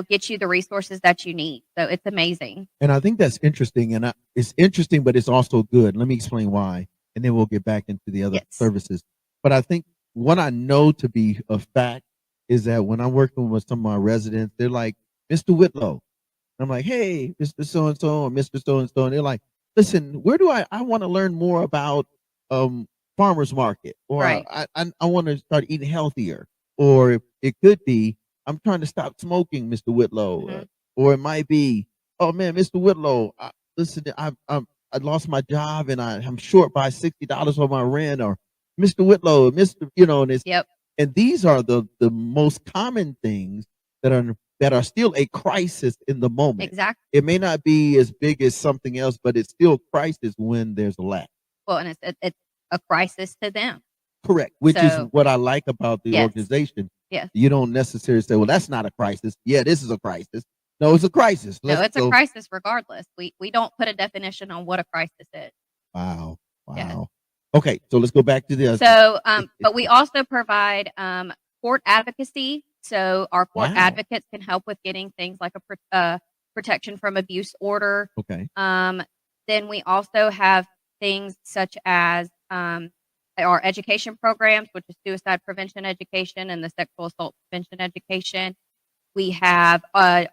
C: get you the resources that you need. So it's amazing.
A: And I think that's interesting. And it's interesting, but it's also good. Let me explain why. And then we'll get back into the other
C: Yes.
A: services. But I think what I know to be a fact is that when I'm working with some of my residents, they're like, Mr. Whitlow. I'm like, hey, Mr. So-and-so or Mr. So-and-so. And they're like, listen, where do I want to learn more about farmer's market, or
C: Right.
A: I want to start eating healthier, or it could be, I'm trying to stop smoking, Mr. Whitlow,
C: Mhm.
A: or it might be, oh man, Mr. Whitlow, listen, I lost my job and I'm short by $60 on my rent, or Mr. Whitlow, Mr. And it's
C: Yep.
A: and these are the most common things that are still a crisis in the moment.
C: Exactly.
A: It may not be as big as something else, but it's still crisis when there's a lack.
C: Well, and it's a crisis to them.
A: Correct, which is
C: So-
A: what I like about the
C: Yes.
A: organization.
C: Yes.
A: You don't necessarily say, well, that's not a crisis. Yeah, this is a crisis. No, it's a crisis.
C: No,
A: Let's
C: it's a crisis regardless. We don't put a definition on what a crisis is.
A: Wow.
C: Yeah.
A: Okay, so let's go back to this.
C: So, but we also provide court advocacy. So our court
A: Wow.
C: advocates can help with getting things like a protection from abuse order.
A: Okay.
C: Then we also have things such as our education programs, which is suicide prevention education and the sexual assault prevention education. We have our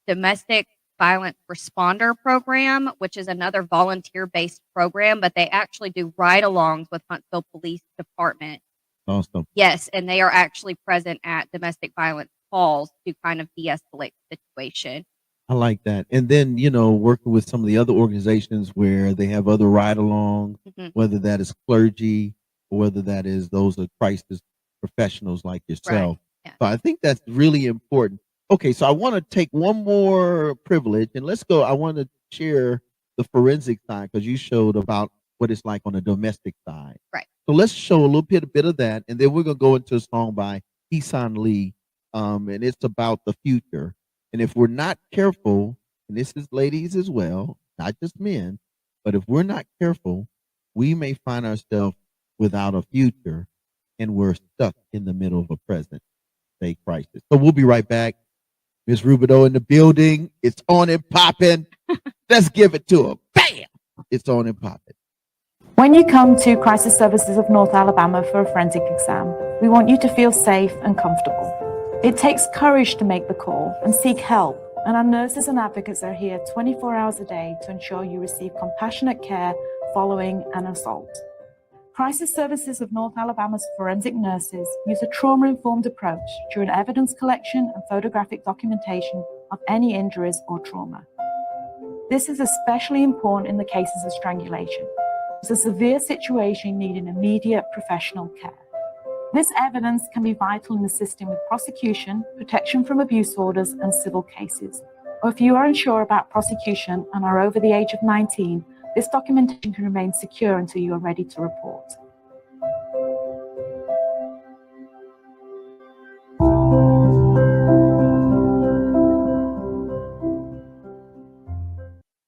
C: domestic violence responder program, which is another volunteer-based program, but they actually do ride-alongs with Huntsville Police Department.
A: Awesome.
C: Yes, and they are actually present at domestic violence calls to kind of de-escalate the situation.
A: I like that. And then, working with some of the other organizations where they have other ride-alongs,
C: Mhm.
A: whether that is clergy or whether that is those are crisis professionals like yourself.
C: Yeah.
A: So I think that's really important. Okay, so I want to take one more privilege and let's go. I want to share the forensic side because you showed about what it's like on the domestic side.
C: Right.
A: So let's show a little bit of that, and then we're gonna go into a song by Heesan Lee, and it's about the future. And if we're not careful, and this is ladies as well, not just men, but if we're not careful, we may find ourselves without a future, and we're stuck in the middle of a present day crisis. So we'll be right back. Miss Rubidoux in the building. It's on and popping. Let's give it to her. Bam! It's on and popping.
F: When you come to Crisis Services of North Alabama for a forensic exam, we want you to feel safe and comfortable. It takes courage to make the call and seek help, and our nurses and advocates are here 24 hours a day to ensure you receive compassionate care following an assault. Crisis Services of North Alabama's forensic nurses use a trauma-informed approach during evidence collection and photographic documentation of any injuries or trauma. This is especially important in the cases of strangulation. It's a severe situation needing immediate professional care. This evidence can be vital in assisting with prosecution, protection from abuse orders, and civil cases. Or if you are unsure about prosecution and are over the age of 19, this documentation can remain secure until you are ready to report.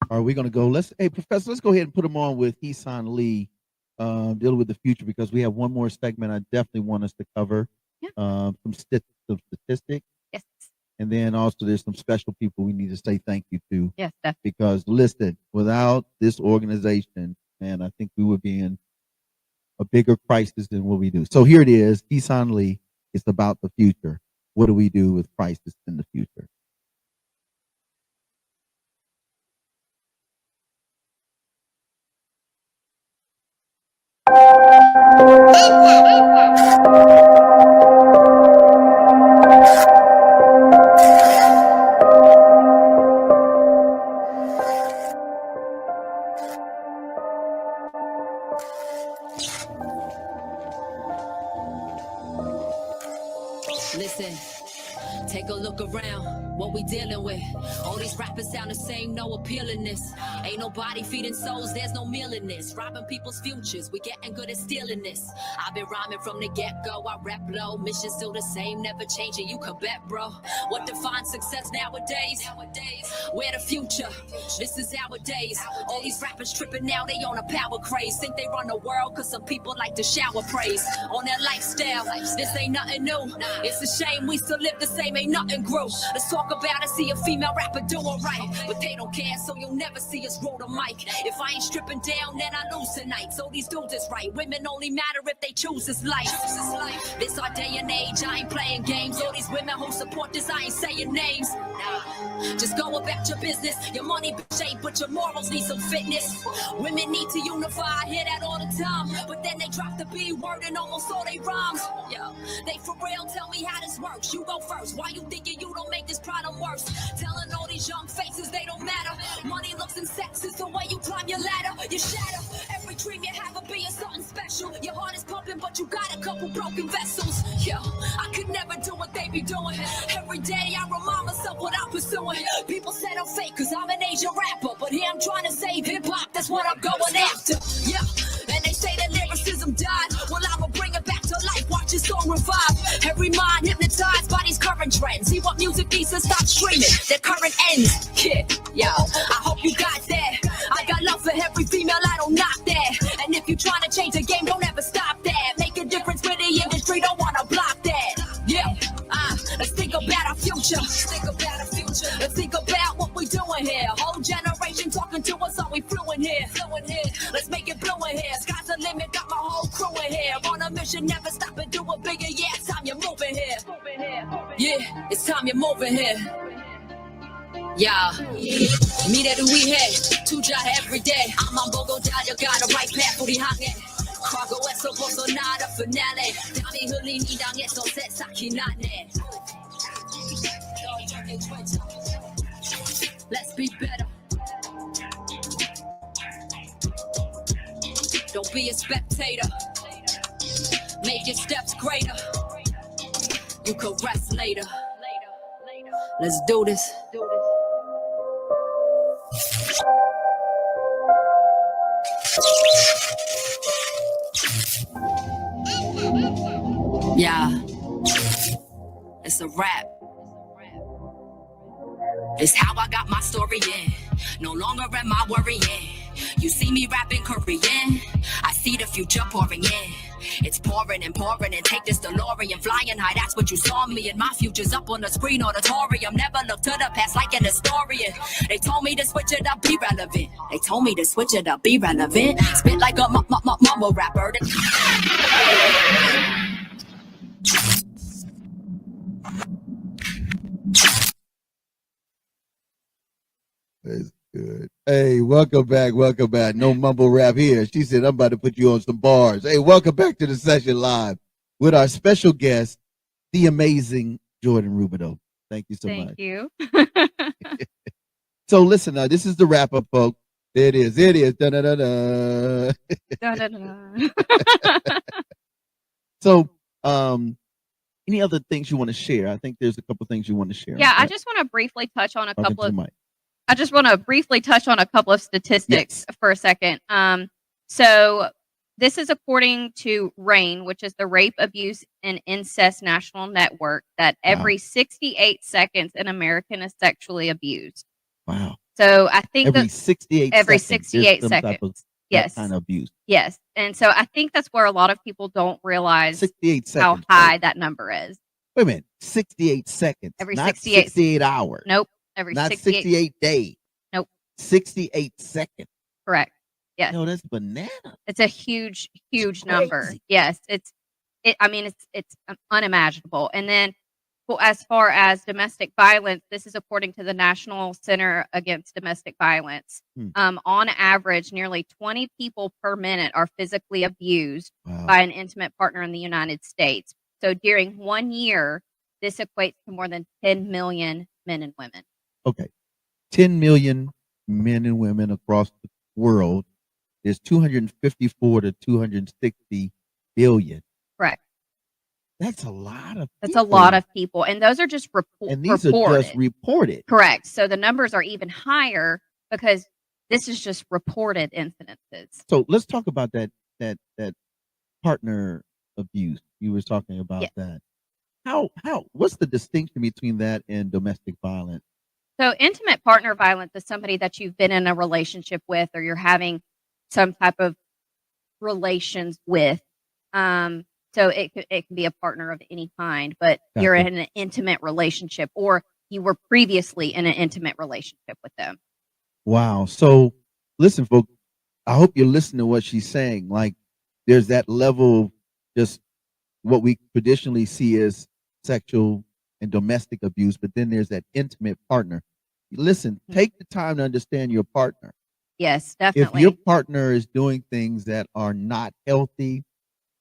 A: Are we going to go? Hey, Professor, let's go ahead and put them on with Heesan Lee, dealing with the future, because we have one more segment I definitely want us to cover.
C: Yeah.
A: Some statistics.
C: Yes.
A: And then also there's some special people we need to say thank you to.
C: Yes, definitely.
A: Because listen, without this organization, man, I think we would be in a bigger crisis than what we do. So here it is, Heesan Lee. It's about the future. What do we do with crisis in the future?
G: Listen, take a look around. What we dealing with? All these rappers sound the same, no appealingness. Ain't nobody feeding souls, there's no meal in this. Robbing people's futures, we getting good at stealing this. I've been rhyming from the get-go, I rap low. Mission still the same, never changing, you can bet, bro. What defines success nowadays? We're the future, this is our days. All these rappers tripping now, they on a power craze. Think they run the world, cause some people like to shower praise on their lifestyle. This ain't nothing new, it's a shame we still live the same, ain't nothing grew. Let's talk about it, see a female rapper doing right, but they don't care, so you'll never see us roll the mic. If I ain't stripping down, then I lose tonight. So these dudes is right, women only matter if they choose this life. This our day and age, I ain't playing games. All these women who support this, I ain't saying names. Nah, just go about your business. Your money be shaped, but your morals need some fitness. Women need to unify, I hear that all the time, but then they drop the B word and almost all they rhymes. Yo, they for real, tell me how this works. You go first, why you thinking you don't make this problem worse? Telling all these young faces they don't matter. Money, looks, and sex is the way you climb your ladder. You shatter every broken vessels. Yo, I could never do what they be doing. Every day I remind myself what I'm pursuing. People said I'm fake cause I'm an Asian rapper, but here I'm trying to save hip hop, that's what I'm going after. Yeah, and they say that lyricism died. Well, I'ma bring it back to life, watch this song revive. Every mind hypnotized by these current trends. See what music needs to stop streaming, their current ends. Kid, yo, I hope you got that. I got love for every female, I don't knock that. And if you trying to change the game, don't ever stop that. Make a difference with the industry, don't wanna block that. Yeah, let's think about our future. Let's think about what we doing here. Whole generation talking to us, are we fluent here? Let's make it blue in here. Sky's the limit, got my whole crew in here. On a mission, never stop and do it bigger. Yeah, it's time you're moving here. Yeah, it's time you're moving here. Yeah, me that we had, two jobs every day. I'm on Bogo Dal, you got a right path for the hanging. Cargo eso Bolsonaro finale. Dami hulini 당해서 세상이 나네. Let's be better. Don't be a spectator. Make your steps greater. You can rest later. Let's do this. Yeah, it's a rap. It's how I got my story in. No longer am I worrying. You see me rapping Korean, I see the future pouring in. It's pouring and pouring and take this DeLorean flying high, that's what you saw me. And my future's up on the screen auditorium. Never look to the past like an historian. They told me to switch it up, be relevant. They told me to switch it up, be relevant. Spit like a mumble rapper.
A: That's good. Hey, welcome back. Welcome back. No mumble rap here. She said, I'm about to put you on some bars. Hey, welcome back to the session live with our special guest, the amazing Jordan Rubidoux. Thank you so much.
C: Thank you.
A: So listen, now this is the wrap up, folks. There it is. There it is. Da-da-da-da.
C: Da-da-da.
A: So, any other things you want to share? I think there's a couple things you want to share.
C: Yeah, I just want to briefly touch on a couple of
A: mic.
C: I just want to briefly touch on a couple of statistics for a second. So this is according to RAIN, which is the Rape, Abuse, and Incest National Network, that every 68 seconds an American is sexually abused.
A: Wow.
C: So I think
A: every 68
C: every
A: seconds,
C: 68
A: there's some type
C: seconds.
A: of
C: Yes.
A: that kind of abuse.
C: Yes. And so I think that's where a lot of people don't realize
A: 68 seconds.
C: how high that number is.
A: Wait a minute. 68 seconds.
C: Every
A: not
C: 68
A: 68 hours.
C: Nope. Every
A: not
C: 68
A: days.
C: Nope.
A: 68 seconds.
C: Correct. Yes.
A: No, that's banana.
C: It's a huge number. Yes. It's unimaginable. And then as far as domestic violence, this is according to the National Center Against Domestic Violence. On average, nearly 20 people per minute are physically abused by an intimate partner in the United States. So during 1 year, this equates to more than 10 million men and women.
A: Okay. 10 million men and women across the world. There's 254 to 260 billion.
C: Correct.
A: That's a lot of
C: That's a lot of people. And those are just
A: And these
C: reported.
A: are just reported.
C: Correct. So the numbers are even higher because this is just reported incidences.
A: So let's talk about that partner abuse. You were talking about that. What's the distinction between that and domestic violence?
C: So intimate partner violence is somebody that you've been in a relationship with, or you're having some type of relations with. So it can be a partner of any kind, but you're in an intimate relationship, or you were previously in an intimate relationship with them.
A: Wow. So listen, folks, I hope you're listening to what she's saying. Like, there's that level of just what we traditionally see as sexual and domestic abuse, but then there's that intimate partner. Listen, take the time to understand your partner.
C: Yes, definitely.
A: If your partner is doing things that are not healthy,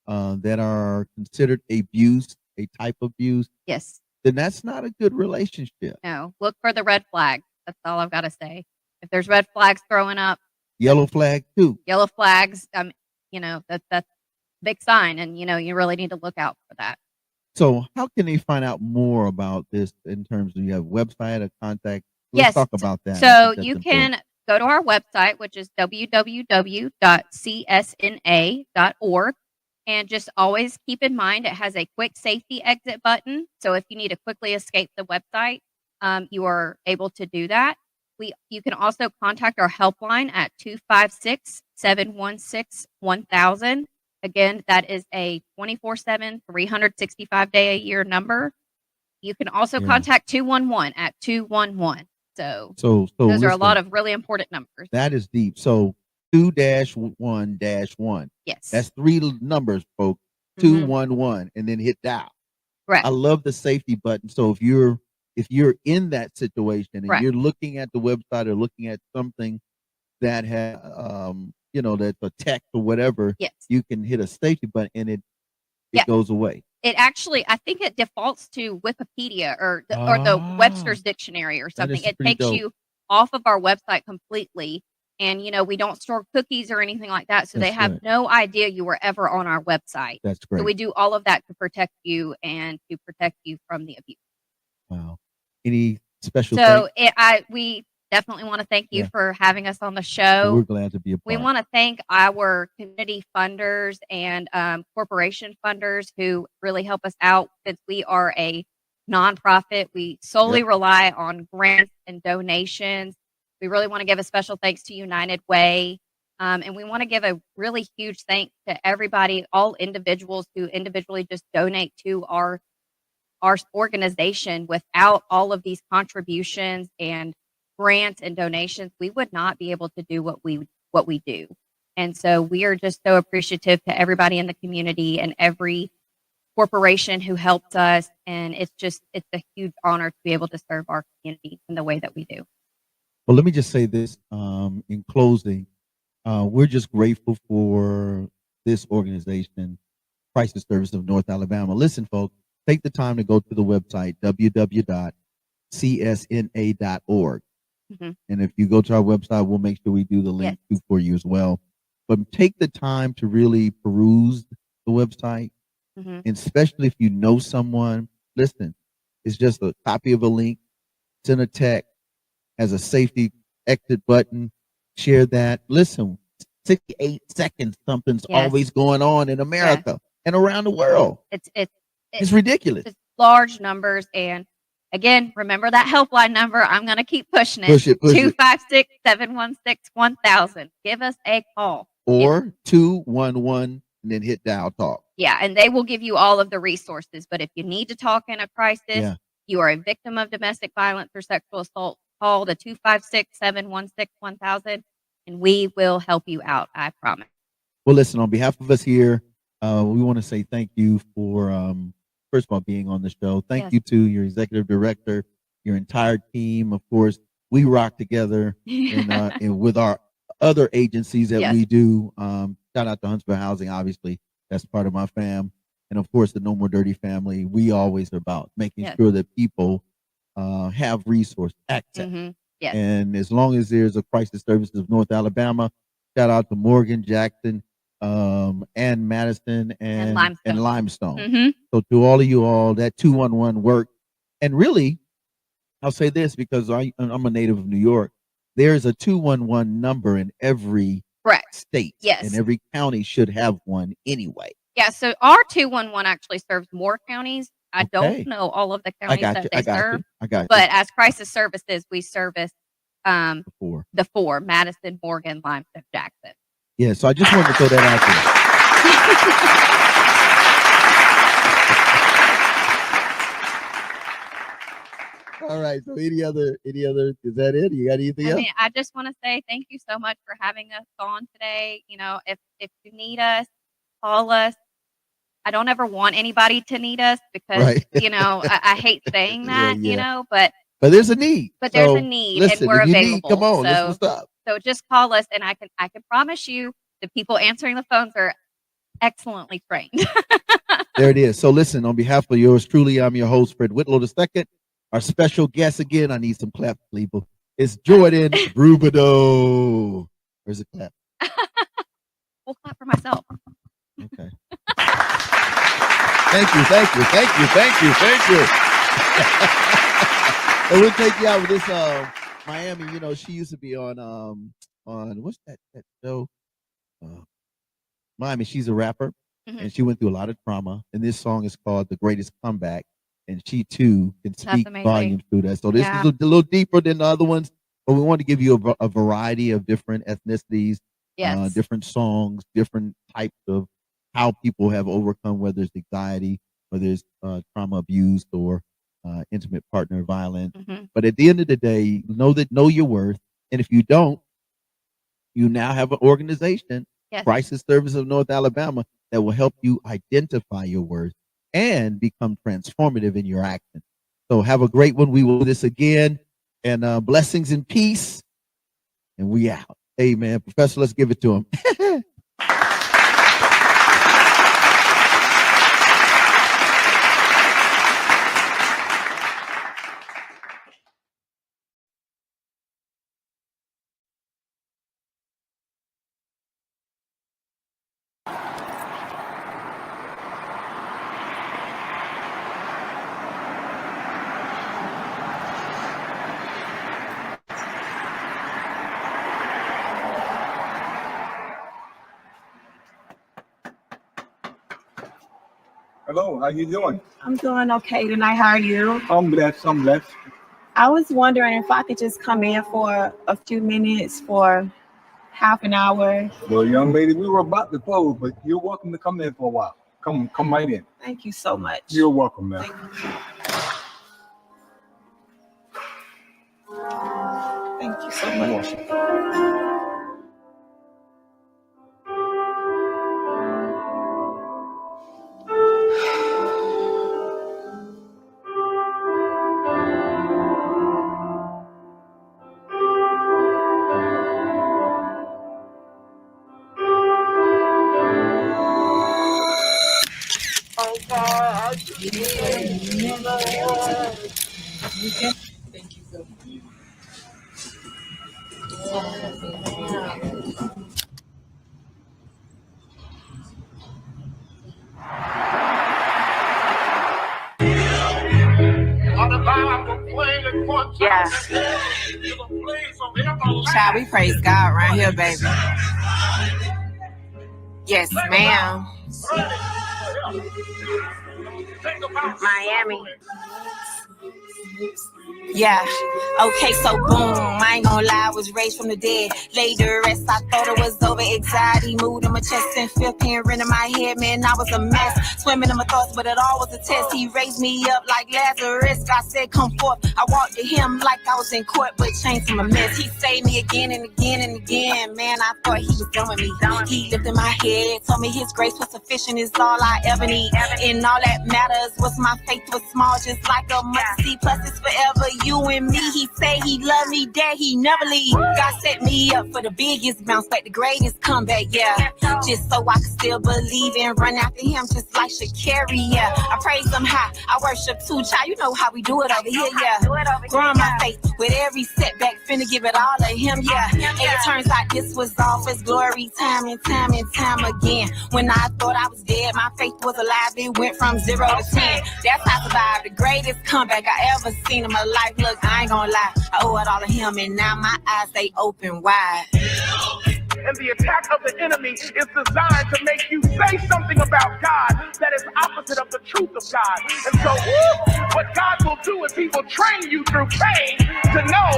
A: that are considered abuse, a type of abuse,
C: yes,
A: then that's not a good relationship.
C: No, look for the red flag. That's all I've got to say. If there's red flags throwing up,
A: yellow flag too.
C: Yellow flags, that's big sign, and you really need to look out for that.
A: So how can they find out more about this in terms of you have a website, a contact?
C: Yes.
A: Let's talk about that.
C: So you can go to our website, which is www.csna.org. And just always keep in mind it has a quick safety exit button. So if you need to quickly escape the website, you are able to do that. You can also contact our helpline at 256-716-1000. Again, that is a 24/7, 365-day-a-year number. You can also contact 211 at 211. So those are a lot of really important numbers.
A: That is deep. So 2-1-1.
C: Yes.
A: That's 3 numbers, folks. 211, and then hit dial.
C: Right.
A: I love the safety button. So if you're in that situation and you're looking at the website or looking at something that has that's a text or whatever, you can hit a safety button and it goes away.
C: It actually, I think it defaults to Wikipedia or the Webster's Dictionary or something. It takes you off of our website completely. And, we don't store cookies or anything like that. So they have no idea you were ever on our website.
A: That's great.
C: So we do all of that to protect you and to protect you from the abuse.
A: Wow. Any special
C: we definitely want to thank you for having us on the show.
A: We're glad to be a part.
C: We want to thank our community funders and corporation funders who really help us out. Since we are a nonprofit, we solely rely on grants and donations. We really want to give a special thanks to United Way. And we want to give a really huge thanks to everybody, all individuals who individually just donate to our organization. Without all of these contributions and grants and donations, we would not be able to do what we do. And so we are just so appreciative to everybody in the community and every corporation who helped us. And it's a huge honor to be able to serve our community in the way that we do.
A: Well, let me just say this in closing. We're just grateful for this organization, Crisis Service of North Alabama. Listen, folks, take the time to go to the website, www.csna.org. And if you go to our website, we'll make sure we do the link for you as well. But take the time to really peruse the website, and especially if you know someone. Listen, it's just a copy of a link, send a text, has a safety exit button, share that. Listen, 68 seconds, something's always going on in America and around the world. It's ridiculous. It's
C: large numbers. And again, remember that helpline number. I'm going to keep pushing it.
A: Push it.
C: 256-716-1000. Give us a call.
A: Or 211 and then hit dial talk.
C: Yeah, and they will give you all of the resources. But if you need to talk in a crisis, you are a victim of domestic violence or sexual assault, call the 256-716-1000, and we will help you out. I promise.
A: Well, listen, on behalf of us here, we want to say thank you for, first of all, being on the show. Thank you to your executive director, your entire team. Of course, we rock together and with our other agencies that we do. Shout out to Huntsville Housing, obviously. That's part of my fam. And, of course, the No More Dirty family. We always are about making sure that people have resource access. And as long as there's a Crisis Services of North Alabama, shout out to Morgan, Jackson, and Madison and Limestone. So to all of you all, that 211 work. And really, I'll say this because I'm a native of New York. There's a 211 number in every state. And every county should have one anyway.
C: Yeah, so our 211 actually serves more counties. I don't know all of the counties that they serve.
A: I got you.
C: But as crisis services, we service
A: the
C: four: Madison, Morgan, Limestone, Jackson.
A: Yeah, so I just wanted to throw that out there. All right. So any other, is that it? You got anything else?
C: I just want to say thank you so much for having us on today. If you need us, call us. I don't ever want anybody to need us because, I hate saying that, but
A: there's a need.
C: But there's a need, and we're available.
A: Come on, let's stop.
C: So just call us, and I can promise you the people answering the phones are excellently trained.
A: There it is. So listen, on behalf of yours truly, I'm your host, Fred Whitlow II. Our special guest again, I need some claps, people. It's Jordan Rubidoux. Where's the clap?
C: We'll clap for myself.
A: Okay. And we'll take you out with this Miami. You know, she used to be on what's that show? Miami. She's a rapper, and she went through a lot of trauma. And this song is called "The Greatest Comeback," and she too can speak volumes through that. So this is a little deeper than the other ones, but we want to give you a variety of different ethnicities, different songs, different types of how people have overcome, whether it's anxiety, whether it's trauma, abuse, or intimate partner violence. But at the end of the day, know your worth. And if you don't, you now have an organization, Crisis Service of North Alabama, that will help you identify your worth and become transformative in your action. So have a great one. We will do this again. And blessings and peace. And we out. Amen. Professor, let's give it to him.
H: Hello, how you doing?
I: I'm doing okay tonight. How are you?
H: I'm blessed.
I: I was wondering if I could just come in for a few minutes, for half an hour.
H: Well, young lady, we were about to close, but you're welcome to come in for a while. Come right in.
I: Thank you so much.
H: You're welcome, man.
I: Thank you so much.
J: Thank you so much.
I: Yeah. Child, we praise God right here, baby. Yes, ma'am. Miami. Yeah, okay, so boom, I ain't gonna lie, I was raised from the dead. Laid to rest, I thought it was over. Anxiety moved in my chest and feel pain in my head, man, I was a mess. Swimming in my thoughts, but it all was a test. He raised me up like Lazarus. God said, come forth. I walked to him like I was in court, but changed from a mess. He saved me again and again and again. Man, I thought he was done with me. He lifted my head, told me his grace was sufficient, is all I ever need. And all that matters was my faith was small, just like a mustard seed. Plus it's forever, you and me. He say he love me, that he never leave. God set me up for the biggest bounce back, the greatest comeback, yeah. Just so I can still believe and run after him, just like Shakira, yeah. I praise him high, I worship too, child. You know how we do it over here, yeah. Growing my faith with every setback, finna give it all to him, yeah. And it turns out this was all for his glory, time and time and time again. When I thought I was dead, my faith was alive. It went from 0 to 10. That's how I survived the greatest comeback I ever seen in my life. Look, I ain't gonna lie, I owe it all to him, and now my eyes, they open wide.
K: And the attack of the enemy is designed to make you say something about God that is opposite of the truth of God. And so what God will do is he will train you through pain to know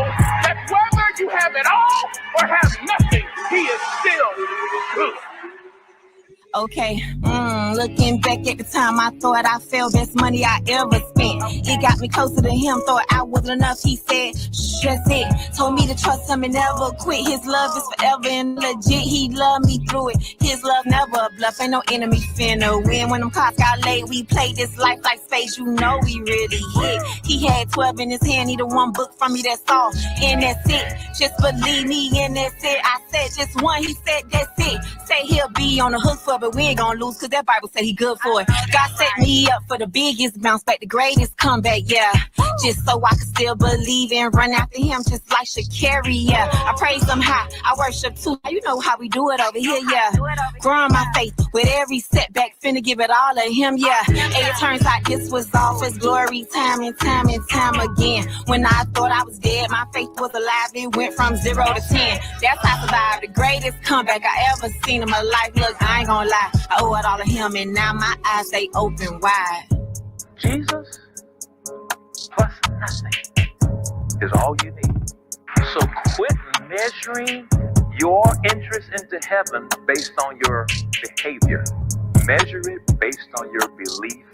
K: that whether you have it all or have nothing, he is still good.
I: Okay, looking back at the time, I thought I felt best money I ever spent. It got me closer to him, thought I wasn't enough. He said, that's it. Told me to trust him and never quit. His love is forever and legit. He loved me through it. His love never bluff. Ain't no enemy finna win. When them clocks got laid, we played this life like space. You know we really hit. He He had 12 in his hand, he the one book from me, that's all. And that's it, just believe me, and that's it. I said just one, he said that's it. Say he'll be on the hook for it, but we ain't gonna lose, cause that Bible said he good for it. God set me up for the biggest bounce back, the greatest comeback, yeah. Just so I can still believe and run after him, just like Shakira, yeah. I praise him high, I worship too. You know how we do it over here, yeah. Growing my faith with every setback, finna give it all to him, yeah. Hey, it turns out this was all for his glory, time and time and time again. When I thought I was dead, my faith was alive. It went from 0 to 10. That's how I survived the greatest comeback I ever seen in my life. Look, I ain't gonna lie, I owe it all to him, and now my eyes, they open wide.
L: Jesus plus nothing is all you need. So quit measuring your entrance into heaven based on your behavior. Measure it based on your belief